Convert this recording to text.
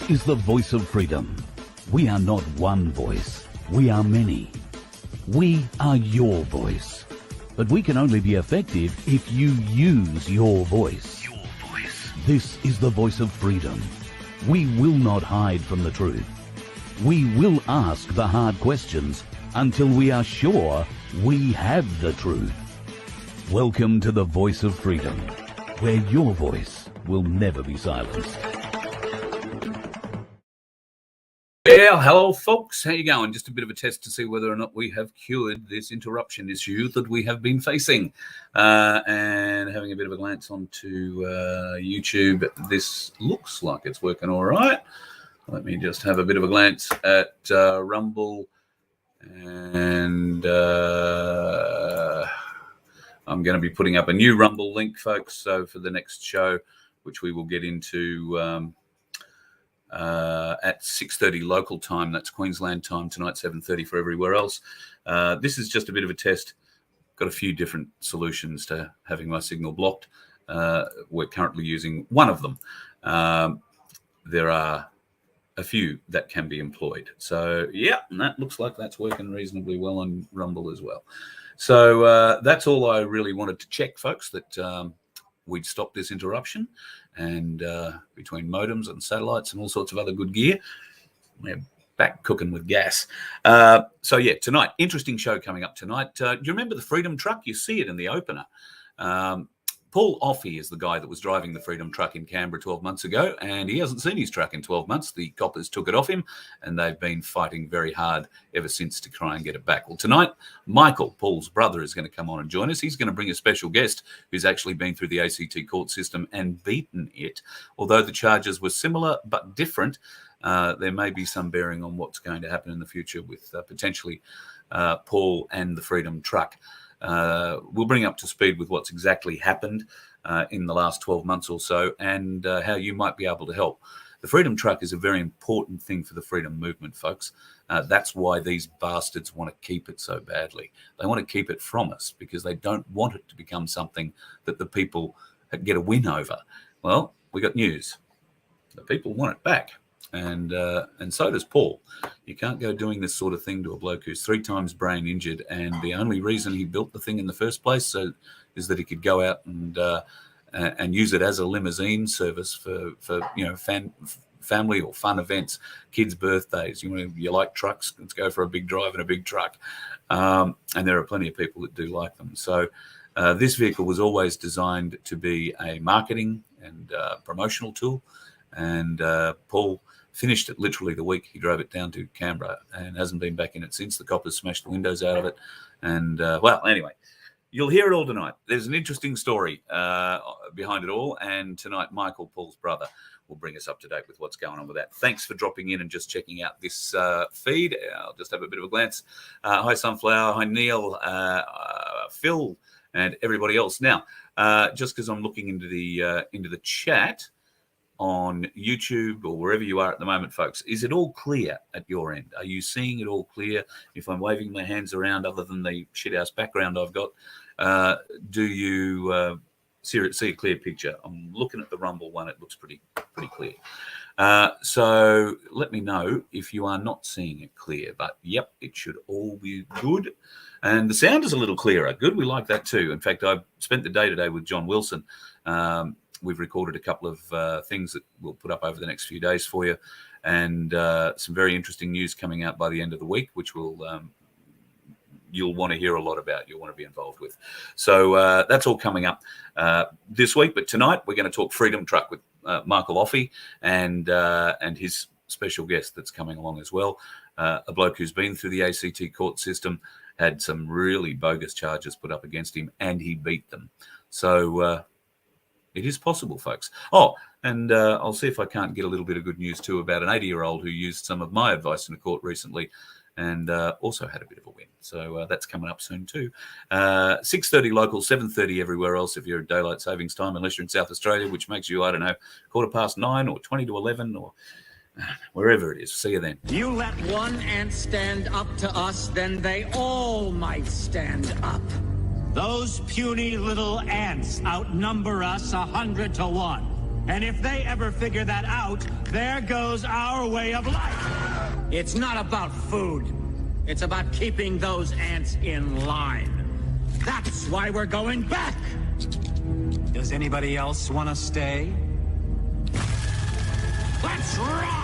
This is the voice of freedom. We are not one voice. We are many. We are your voice. But we can only be effective if you use your voice. Your voice. This is the voice of freedom. We will not hide from the truth. We will ask the hard questions until we are sure we have the truth. Welcome to the voice of freedom, where your voice will never be silenced. Yeah, hello folks, how you going? Just a bit of a test to see whether or not we have cured this interruption issue that we have been facing. And having a bit of a glance onto YouTube, this looks like it's working all right. Let me just have a bit of a glance at Rumble, and I'm going to be putting up a new Rumble link, folks, so for the next show, which we will get into at 6:30 local time. That's Queensland time tonight, 7:30 for everywhere else. This is just a bit of a test. Got a few different solutions to having my signal blocked. We're currently using one of them. There are a few that can be employed. So, yeah, and that looks like that's working reasonably well on Rumble as well. So that's all I really wanted to check, folks, that we'd stop this interruption. And between modems and satellites and all sorts of other good gear, we're back cooking with gas. So, yeah, tonight, interesting show coming up tonight. Do you remember the Freedom Truck? You see it in the opener. Paul Offey is the guy that was driving the Freedom Truck in Canberra 12 months ago, and he hasn't seen his truck in 12 months. The coppers took it off him, and they've been fighting very hard ever since to try and get it back. Well, tonight, Michael, Paul's brother, is going to come on and join us. He's going to bring a special guest who's actually been through the ACT court system and beaten it. Although the charges were similar but different, there may be some bearing on what's going to happen in the future with potentially Paul and the Freedom Truck. We'll bring up to speed with what's exactly happened in the last 12 months or so, and how you might be able to help. The Freedom Truck is a very important thing for the freedom movement, folks. That's why these bastards want to keep it so badly. They want to keep it from us because they don't want it to become something that the people get a win over. Well, we got news. The people want it back. And so does Paul. You can't go doing this sort of thing to a bloke who's 3 times brain injured, and the only reason he built the thing in the first place is that he could go out and use it as a limousine service for family or fun events, kids' birthdays. You like trucks? Let's go for a big drive in a big truck. And there are plenty of people that do like them. So this vehicle was always designed to be a marketing and promotional tool. And Paul finished it literally the week he drove it down to Canberra and hasn't been back in it since. The coppers smashed the windows out of it. And, well, anyway, you'll hear it all tonight. There's an interesting story behind it all. And tonight, Michael, Paul's brother, will bring us up to date with what's going on with that. Thanks for dropping in and just checking out this feed. I'll just have a bit of a glance. Hi, Sunflower. Hi, Neil, Phil, and everybody else. Now, just because I'm looking into the chat on YouTube or wherever you are at the moment, folks, is it all clear at your end? Are you seeing it all clear? If I'm waving my hands around, other than the shit-house background I've got, do you see a clear picture? I'm looking at the Rumble one. It looks pretty clear. So let me know if you are not seeing it clear. But, yep, it should all be good. And the sound is a little clearer. Good, we like that too. In fact, I've spent the day today with John Wilson. We've recorded a couple of things that we'll put up over the next few days for you, and some very interesting news coming out by the end of the week, which you'll want to hear a lot about, you'll want to be involved with. So that's all coming up this week. But tonight we're going to talk Freedom Truck with Michael Offey and his special guest that's coming along as well, a bloke who's been through the ACT court system, had some really bogus charges put up against him, and he beat them. So it is possible, folks. Oh, and I'll see if I can't get a little bit of good news too about an 80-year-old who used some of my advice in a court recently and also had a bit of a win. So that's coming up soon too. 6:30 local, 7:30 everywhere else if you're at daylight savings time, unless you're in South Australia, which makes you, 9:15 or 20 to 11 or wherever it is. See you then. You let one ant stand up to us, then they all might stand up. Those puny little ants outnumber us 100 to 1. And if they ever figure that out, there goes our way of life. It's not about food. It's about keeping those ants in line. That's why we're going back. Does anybody else want to stay? Let's rock!